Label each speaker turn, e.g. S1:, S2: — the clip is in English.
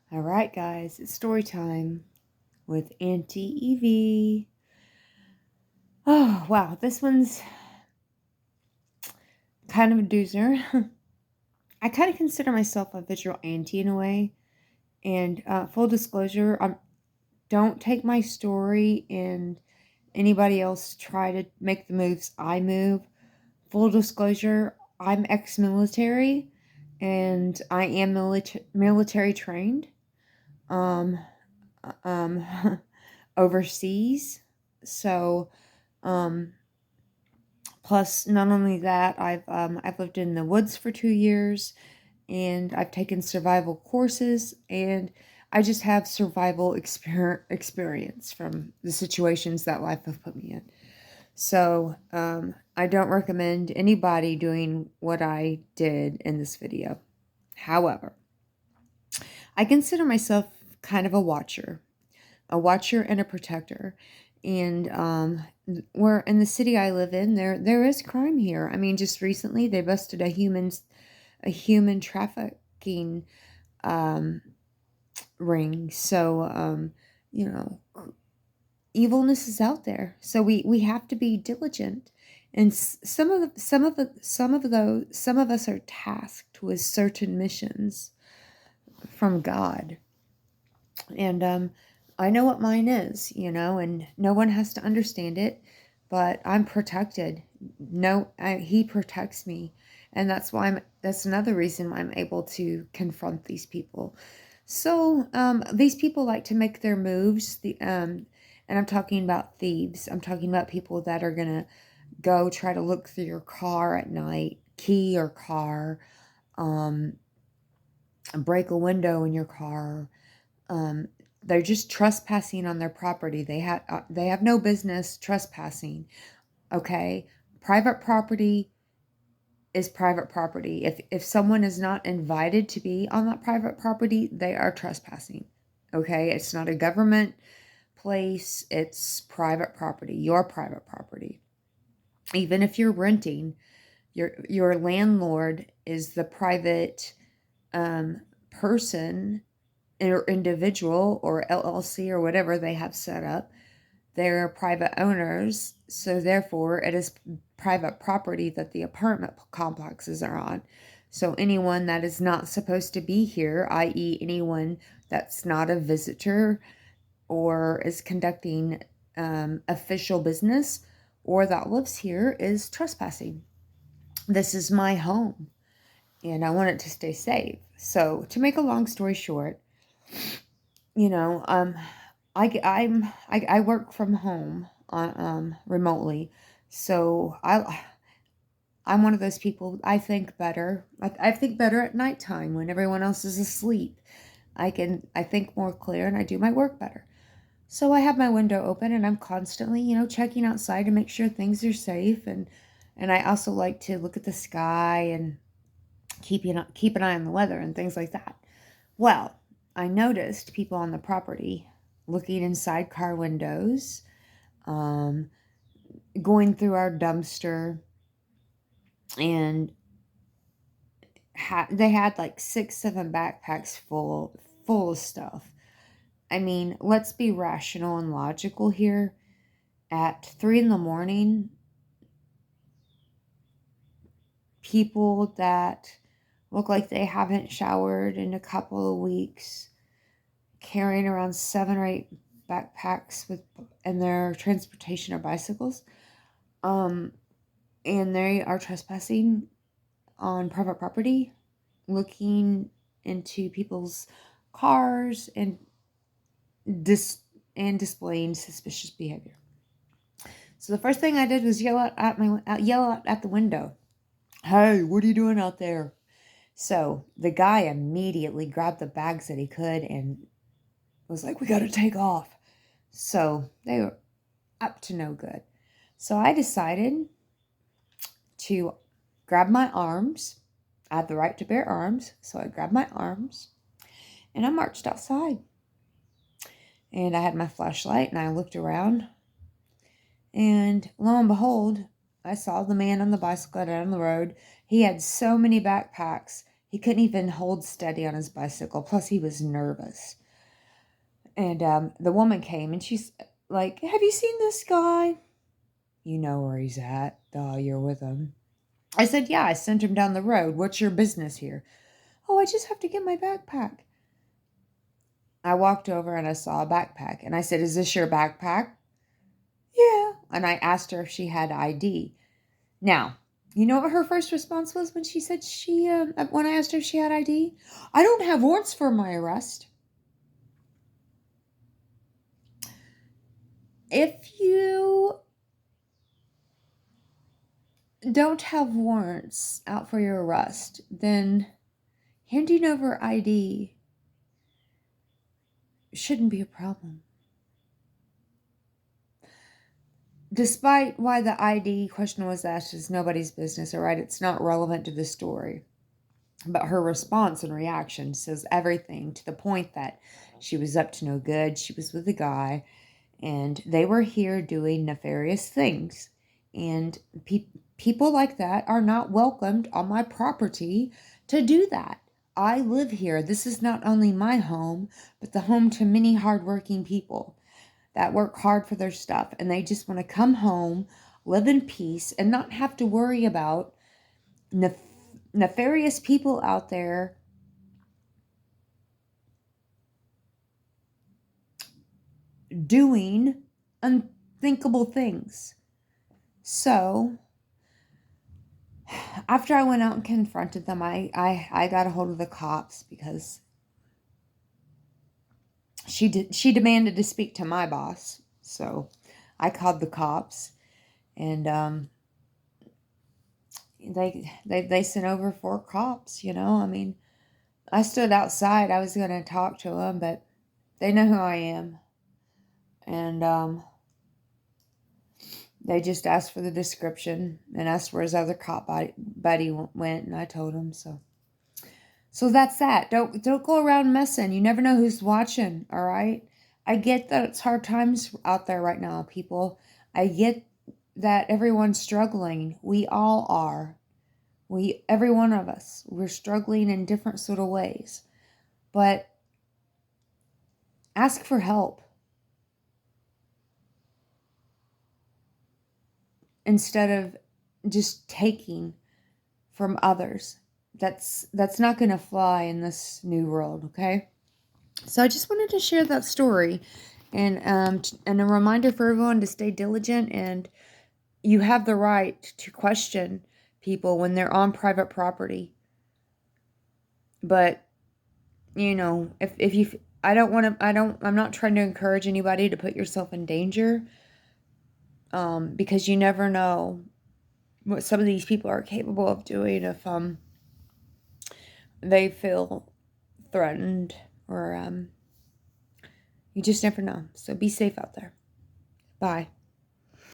S1: All right, guys, it's story time with Auntie Evie. Oh, wow, this one's kind of a doozer. I kind of consider myself a vigilante in a way. And full disclosure, don't take my story and anybody else try to make the moves I move. Full disclosure, I'm ex-military and I am military trained. Um, overseas. So, um, plus not only that, I've lived in the woods for 2 years, and I've taken survival courses, and I just have survival experience from the situations that life has put me in. So, I don't recommend anybody doing what I did in this video. However, I consider myself kind of a watcher and a protector. And where in the city I live in, there is crime here. I mean, just recently they busted a human trafficking um, ring. So you know, evilness is out there. So we have to be diligent. And some of us are tasked with certain missions from God. And I know what mine is, and no one has to understand it, but I'm protected. No, he protects me. And that's another reason why I'm able to confront these people. So, these people like to make their moves, and I'm talking about thieves. I'm talking about people that are going to go try to look through your car at night, key your car, um, break a window in your car. Um, they're just trespassing on their property. They have no business trespassing. Okay, private property is private property. If someone is not invited to be on that private property, they are trespassing. Okay, it's not a government place. It's private property. Your private property. Even if you're renting, your landlord is the private person or individual or LLC or whatever they have set up. They're private owners, so therefore it is private property that the apartment complexes are on. So anyone that is not supposed to be here, i.e. anyone that's not a visitor or is conducting official business or that lives here, is trespassing. This is my home and I want it to stay safe. So to make a long story short, you know, I work from home on remotely, so I'm one of those people. I think better. I think better at nighttime when everyone else is asleep. I think more clear and I do my work better. So I have my window open and I'm constantly, checking outside to make sure things are safe, and I also like to look at the sky and keep an eye on the weather and things like that. Well, I noticed people on the property looking inside car windows, um, going through our dumpster, and they had like 6, 7 backpacks full of stuff. I mean, let's be rational and logical here. At 3 in the morning, people that look like they haven't showered in a couple of weeks, carrying around 7 or 8 backpacks and their transportation or bicycles, and they are trespassing on private property, looking into people's cars and displaying suspicious behavior. So the first thing I did was yell out at the window, "Hey, what are you doing out there?" So the guy immediately grabbed the bags that he could and was like, "We got to take off." So they were up to no good. So I decided to grab my arms. I have the right to bear arms, so I grabbed my arms and I marched outside. And I had my flashlight and I looked around, and lo and behold, I saw the man on the bicycle down the road. He had so many backpacks. He couldn't even hold steady on his bicycle. Plus, he was nervous. And the woman came and she's like, have you seen this guy? You know where he's at. Duh, you're with him. I said, yeah, I sent him down the road. What's your business here? Oh, I just have to get my backpack. I walked over and I saw a backpack. And I said, is this your backpack? Yeah. And I asked her if she had ID. Now, you know what her first response was when she said when I asked her if she had ID? I don't have warrants for my arrest. If you don't have warrants out for your arrest, then handing over ID shouldn't be a problem. Despite why the ID question was asked is nobody's business, all right? It's not relevant to the story. But her response and reaction says everything, to the point that she was up to no good. She was with a guy, and they were here doing nefarious things. And people like that are not welcomed on my property to do that. I live here. This is not only my home, but the home to many hardworking people that work hard for their stuff. And they just want to come home, live in peace, and not have to worry about nefarious people out there doing unthinkable things. So after I went out and confronted them, I got a hold of the cops because she demanded to speak to my boss. So I called the cops, and they sent over 4 cops. I mean, I stood outside. I was going to talk to them, but they know who I am. And they just asked for the description and asked where his other cop buddy went, and I told him. So that's that. Don't go around messing. You never know who's watching, all right? I get that it's hard times out there right now, people. I get that everyone's struggling. We all are. Every one of us, we're struggling in different sort of ways. But ask for help instead of just taking from others. That's not going to fly in this new world, okay? So I just wanted to share that story, and a reminder for everyone to stay diligent. And you have the right to question people when they're on private property. But if you, I'm not trying to encourage anybody to put yourself in danger, because you never know what some of these people are capable of doing if they feel threatened, or you just never know. So be safe out there. Bye.